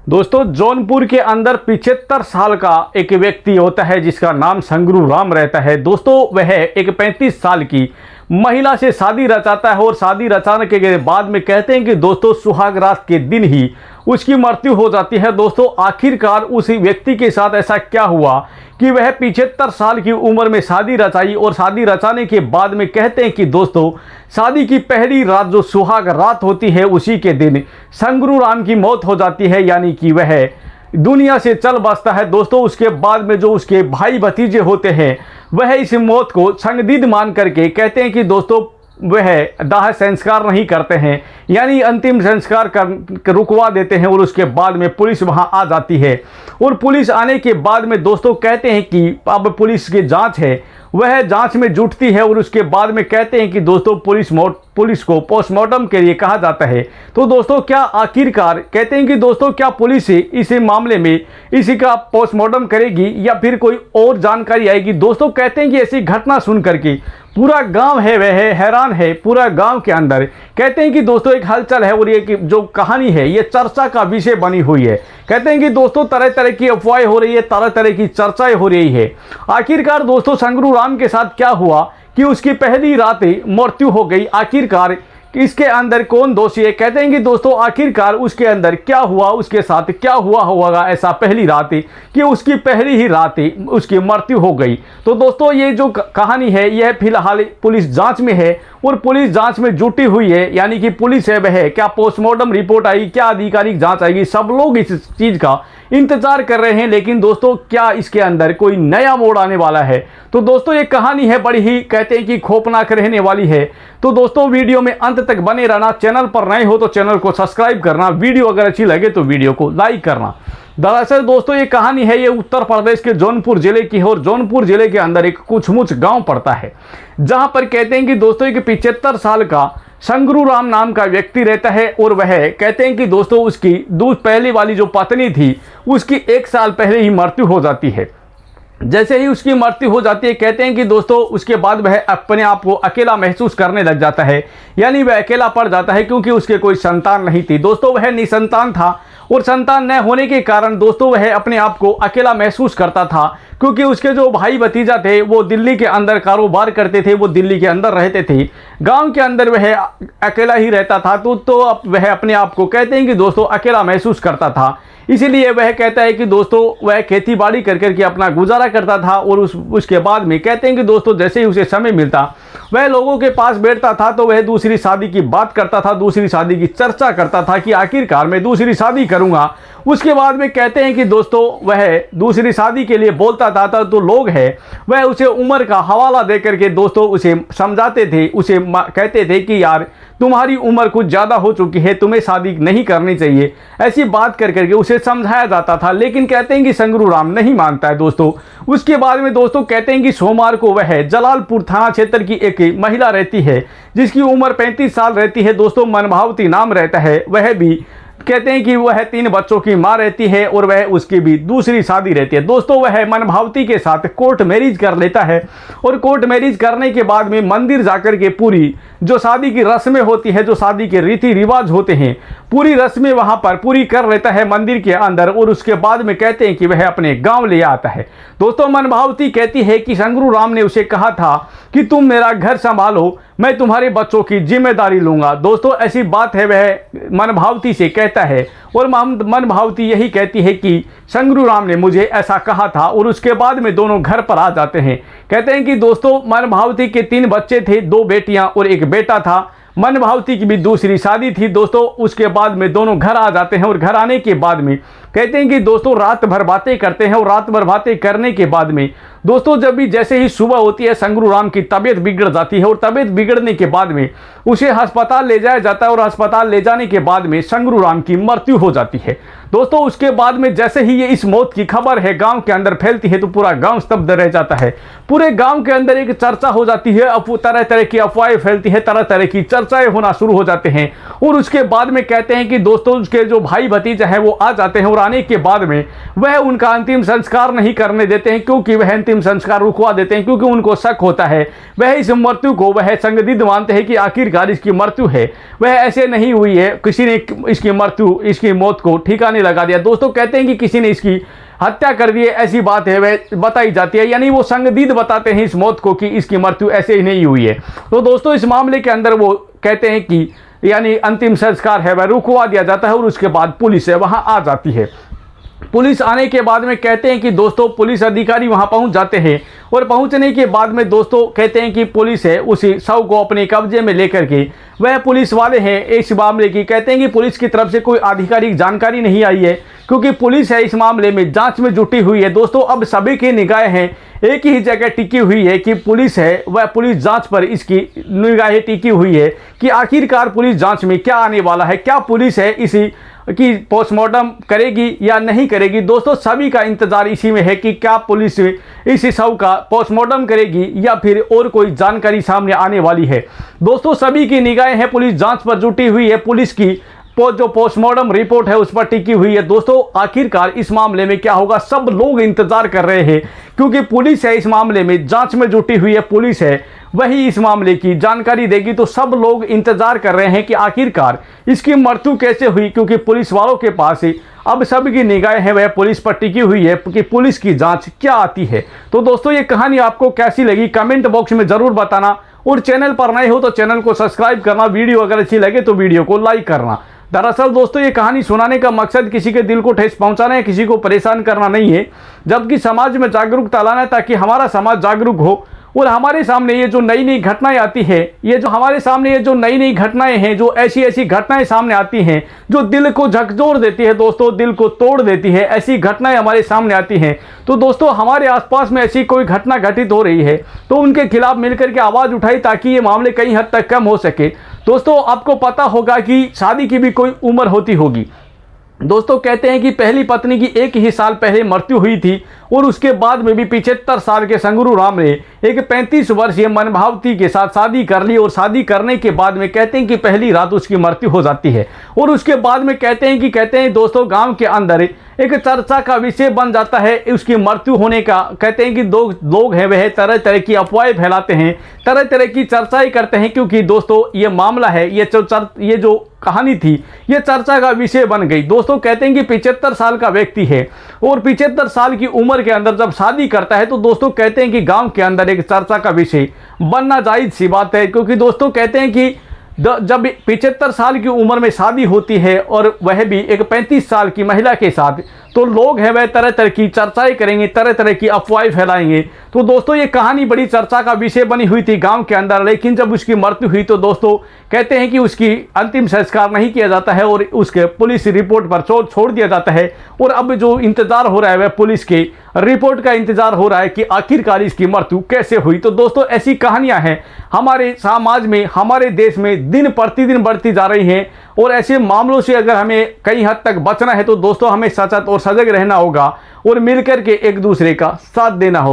दोस्तों जौनपुर के अंदर 75 साल का एक व्यक्ति होता है जिसका नाम संगरू राम रहता है। दोस्तों वह एक 35 साल की महिला से शादी रचाता है और शादी रचाने के बाद में कहते हैं कि दोस्तों सुहाग रात के दिन ही उसकी मृत्यु हो जाती है। दोस्तों आखिरकार उस व्यक्ति के साथ ऐसा क्या हुआ कि वह 75 साल की उम्र में शादी रचाई और शादी रचाने के बाद में कहते हैं कि दोस्तों शादी की पहली रात जो सुहाग रात होती है उसी के दिन संगरू राम की मौत हो जाती है, यानी कि वह दुनिया से चल बसता है। दोस्तों उसके बाद में जो उसके भाई भतीजे होते हैं वह इस मौत को संदिग्ध मान करके कहते हैं कि दोस्तों वह दाह संस्कार नहीं करते हैं, यानी अंतिम संस्कार कर रुकवा देते हैं और उसके बाद में पुलिस वहां आ जाती है। और पुलिस आने के बाद में दोस्तों कहते हैं कि अब पुलिस की जांच है, वह जांच में जुटती है और उसके बाद में कहते हैं कि दोस्तों पुलिस को पोस्टमार्टम के लिए कहा जाता है। तो दोस्तों क्या आखिरकार कहते हैं कि दोस्तों क्या पुलिस इस मामले में इसी का पोस्टमार्टम करेगी या फिर कोई और जानकारी आएगी। दोस्तों कहते हैं कि ऐसी घटना सुन करके पूरा गांव है वह हैरान है। पूरा गांव के अंदर कहते हैं कि दोस्तों एक हलचल है और ये जो कहानी है ये चर्चा का विषय बनी हुई है। कहते हैं कि दोस्तों तरह तरह की अफवाहें हो रही है, तरह तरह की चर्चाएं हो रही है। आखिरकार दोस्तों संगरू राम के साथ क्या हुआ कि उसकी पहली रात मृत्यु हो गई। आखिरकार इसके अंदर कौन दोषी है। कहते हैं कि दोस्तों आखिरकार उसके अंदर क्या हुआ, उसके साथ क्या हुआ होगा ऐसा पहली रात कि उसकी पहली ही रात उसकी मृत्यु हो गई। तो दोस्तों ये जो कहानी है यह फिलहाल पुलिस जांच में है और पुलिस जांच में जुटी हुई है, यानी कि पुलिस है वह क्या पोस्टमार्टम रिपोर्ट आएगी, क्या आधिकारिक जांच आएगी, सब लोग इस चीज़ का इंतजार कर रहे हैं। लेकिन दोस्तों क्या इसके अंदर कोई नया मोड़ आने वाला है। तो दोस्तों ये कहानी है बड़ी ही कहते हैं कि खौफनाक रहने वाली है। तो दोस्तों वीडियो में अंत तक बने रहना, चैनल पर नए हो तो चैनल को सब्सक्राइब करना, वीडियो अगर अच्छी लगे तो वीडियो को लाइक करना। दरअसल दोस्तों ये कहानी है ये उत्तर प्रदेश के जौनपुर जिले की है और जौनपुर जिले के अंदर एक कुछमुच गांव पड़ता है जहां पर कहते हैं कि दोस्तों एक 75 साल का संगरू राम नाम का व्यक्ति रहता है और वह कहते हैं कि दोस्तों उसकी पहली वाली जो पत्नी थी उसकी 1 साल पहले ही मृत्यु हो जाती है। जैसे ही उसकी मृत्यु हो जाती है कहते हैं कि दोस्तों उसके बाद वह अपने आप को अकेला महसूस करने लग जाता है, यानी वह अकेला पड़ जाता है क्योंकि उसके कोई संतान नहीं थी। दोस्तों वह निसंतान था और संतान न होने के कारण दोस्तों वह अपने आप को अकेला महसूस करता था क्योंकि उसके जो भाई भतीजा थे वो दिल्ली के अंदर कारोबार करते थे, वो दिल्ली के अंदर रहते थे, गांव के अंदर वह अकेला ही रहता था। तो अब वह अपने आप को कहते हैं कि दोस्तों अकेला महसूस करता था। इसीलिए वह कहता है कि दोस्तों वह खेती बाड़ी कर करके अपना गुजारा करता था और उसके बाद में कहते हैं कि दोस्तों जैसे ही उसे समय मिलता वह लोगों के पास बैठता था तो वह दूसरी शादी की बात करता था, दूसरी शादी की चर्चा करता था कि आखिरकार मैं दूसरी शादी करूंगा। उसके बाद में कहते हैं कि दोस्तों वह दूसरी शादी के लिए बोलता था तो लोग हैं वह उसे उम्र का हवाला दे करके दोस्तों उसे समझाते थे, उसे कहते थे कि यार तुम्हारी उम्र कुछ ज़्यादा हो चुकी है, तुम्हें शादी नहीं करनी चाहिए, ऐसी बात कर करके उसे समझाया जाता था। लेकिन कहते हैं कि संगरू राम नहीं मानता है। दोस्तों उसके बाद में दोस्तों कहते हैं कि सोमवार को वह जलालपुर थाना क्षेत्र की एक महिला रहती है जिसकी उम्र 35 साल रहती है। दोस्तों मनभावती नाम रहता है, वह भी कहते हैं कि वह 3 बच्चों की मां रहती है और वह उसकी भी दूसरी शादी रहती है। दोस्तों वह मनभावती के साथ कोर्ट मैरिज कर लेता है और कोर्ट मैरिज करने के बाद में मंदिर जाकर के पूरी जो शादी की रस्में होती है, जो शादी के रीति रिवाज होते हैं, पूरी रस्में वहां पर पूरी कर लेता है मंदिर के अंदर और उसके बाद में कहते हैं कि वह अपने गांव ले आता है। दोस्तों मनभावती कहती है कि संगरू राम ने उसे कहा था कि तुम मेरा घर संभालो, मैं तुम्हारे बच्चों की जिम्मेदारी लूंगा। दोस्तों ऐसी बात है वह मनभावती से कहता है और मनभावती यही कहती है कि संगरू राम ने मुझे ऐसा कहा था और उसके बाद में दोनों घर पर आ जाते हैं। कहते हैं कि दोस्तों मनभावती के 3 बच्चे थे, 2 बेटियां और 1 बेटा था। मनभावती की भी दूसरी शादी थी। दोस्तों उसके बाद में दोनों घर आ जाते हैं और घर आने के बाद में कहते हैं कि दोस्तों रात भर बातें करते हैं और रात भर बातें करने के बाद में दोस्तों जब भी जैसे ही सुबह होती है संगरू राम की तबीयत बिगड़ जाती है और तबीयत बिगड़ने के बाद में उसे अस्पताल ले जाया जाता है और अस्पताल ले जाने के बाद में संगरू राम की मृत्यु हो जाती है। दोस्तों उसके बाद में जैसे ही ये इस मौत की खबर है गांव के अंदर फैलती है तो पूरा गांव स्तब्ध रह जाता है। पूरे गांव के अंदर एक चर्चा हो जाती है, तरह तरह की अफवाहें फैलती है, तरह तरह की चर्चा चर्चाएं होना शुरू हो जाते हैं। और उसके बाद में कहते हैं कि दोस्तों उसके जो भाई भतीजा है वो आ जाते हैं और आने के बाद में वह उनका अंतिम संस्कार नहीं करने देते हैं, क्योंकि वह अंतिम संस्कार रुकवा देते हैं, क्योंकि उनको शक होता है, वह इस मृत्यु को वह संदिग्ध मानते हैं कि आखिरकार इसकी मृत्यु है, वह ऐसे नहीं हुई है, किसी ने इसकी मौत को ठिकाने लगा दिया। दोस्तों कहते हैं कि किसी ने इसकी हत्या कर दी है, ऐसी बात है वह बताई जाती है, यानी वो संदिग्ध बताते हैं इस मौत को कि इसकी मृत्यु ऐसे ही नहीं हुई है। तो दोस्तों इस मामले के अंदर वो कहते हैं कि यानी अंतिम संस्कार है वह रुकवा दिया जाता है और उसके बाद पुलिस है वहां आ जाती है। पुलिस आने के बाद में कहते हैं कि दोस्तों पुलिस अधिकारी वहां पहुंच जाते हैं और पहुंचने के बाद में दोस्तों कहते हैं कि पुलिस है उसी शव को अपने कब्जे में लेकर के वह पुलिस वाले हैं इस मामले की, कहते हैं कि पुलिस की तरफ से कोई आधिकारिक जानकारी नहीं आई है, क्योंकि पुलिस है इस मामले में जांच में जुटी हुई है। दोस्तों अब सभी की निगाहें हैं एक ही जगह टिकी हुई है कि पुलिस है वह पुलिस जांच पर इसकी निगाहें टिकी हुई है कि आखिरकार पुलिस जांच में क्या आने वाला है, क्या पुलिस है इसी कि पोस्टमार्टम करेगी या नहीं करेगी। दोस्तों सभी का इंतजार इसी में है कि क्या पुलिस इस शव का पोस्टमार्टम करेगी या फिर और कोई जानकारी सामने आने वाली है। दोस्तों सभी की निगाहें हैं पुलिस जांच पर जुटी हुई है, पुलिस की जो पोस्टमार्टम रिपोर्ट है उस पर टिकी हुई है। दोस्तों आखिरकार इस मामले में क्या होगा सब लोग इंतजार कर रहे हैं, क्योंकि पुलिस है इस मामले में जांच में जुटी हुई है, पुलिस है वही इस मामले की जानकारी देगी। तो सब लोग इंतजार कर रहे हैं कि आखिरकार इसकी मृत्यु कैसे हुई, क्योंकि पुलिस वालों के पास अब सबकी निगाहें हैं वह पुलिस पर टिकी हुई है कि पुलिस की जांच क्या आती है। तो दोस्तों ये कहानी आपको कैसी लगी कमेंट बॉक्स में ज़रूर बताना, और चैनल पर नए हो तो चैनल को सब्सक्राइब करना, वीडियो अगर अच्छी लगे तो वीडियो को लाइक करना। दरअसल दोस्तों ये कहानी सुनाने का मकसद किसी के दिल को ठेस पहुंचाना है, किसी को परेशान करना नहीं है, जबकि समाज में जागरूकता लाना है ताकि हमारा समाज जागरूक हो और हमारे सामने ये जो नई नई घटनाएं आती है, ये जो हमारे सामने ये जो नई नई घटनाएं हैं, जो ऐसी ऐसी घटनाएं सामने आती हैं जो दिल को झकझोर देती है, दोस्तों दिल को तोड़ देती है, ऐसी घटनाएं हमारे सामने आती हैं। तो दोस्तों हमारे आसपास में ऐसी कोई घटना घटित हो रही है तो उनके खिलाफ मिलकर के आवाज़ उठाई ताकि ये मामले कई हद तक कम हो सके। दोस्तों आपको पता होगा कि शादी की भी कोई उम्र होती होगी। दोस्तों कहते हैं कि पहली पत्नी की 1 ही साल पहले मृत्यु हुई थी और उसके बाद में भी 75 साल के संगरू राम ने एक 35 वर्षीय मनभावती के साथ शादी कर ली और शादी करने के बाद में कहते हैं कि पहली रात उसकी मृत्यु हो जाती है। और उसके बाद में कहते हैं दोस्तों गांव के अंदर एक चर्चा का विषय बन जाता है उसकी मृत्यु होने का। कहते हैं कि दो लोग हैं वह तरह तरह की अफवाहें फैलाते हैं, तरह तरह की चर्चाएं करते हैं, क्योंकि दोस्तों ये मामला है, ये जो कहानी थी ये चर्चा का विषय बन गई। दोस्तों कहते हैं कि 75 साल का व्यक्ति है और 75 साल की उम्र के अंदर जब शादी करता है तो दोस्तों कहते हैं कि गांव के अंदर एक चर्चा का विषय बनना जायज़ सी बात है, क्योंकि दोस्तों कहते हैं कि जब 75 साल की उम्र में शादी होती है और वह भी एक 35 साल की महिला के साथ, तो लोग हैं वह तरह तरह की चर्चाएं करेंगे, तरह तरह की अफवाहें फैलाएंगे। तो दोस्तों ये कहानी बड़ी चर्चा का विषय बनी हुई थी गांव के अंदर, लेकिन जब उसकी मृत्यु हुई तो दोस्तों कहते हैं कि उसकी अंतिम संस्कार नहीं किया जाता है और उसके पुलिस रिपोर्ट पर छोड़ दिया जाता है। और अब जो इंतजार हो रहा है वह पुलिस के रिपोर्ट का इंतजार हो रहा है कि आखिरकार इसकी मृत्यु कैसे हुई। तो दोस्तों ऐसी कहानियां हैं हमारे समाज में, हमारे देश में दिन प्रतिदिन बढ़ती जा रही हैं, और ऐसे मामलों से अगर हमें कई हद तक बचना है तो दोस्तों हमें सचेत और सजग रहना होगा और मिलकर के एक दूसरे का साथ देना होगा।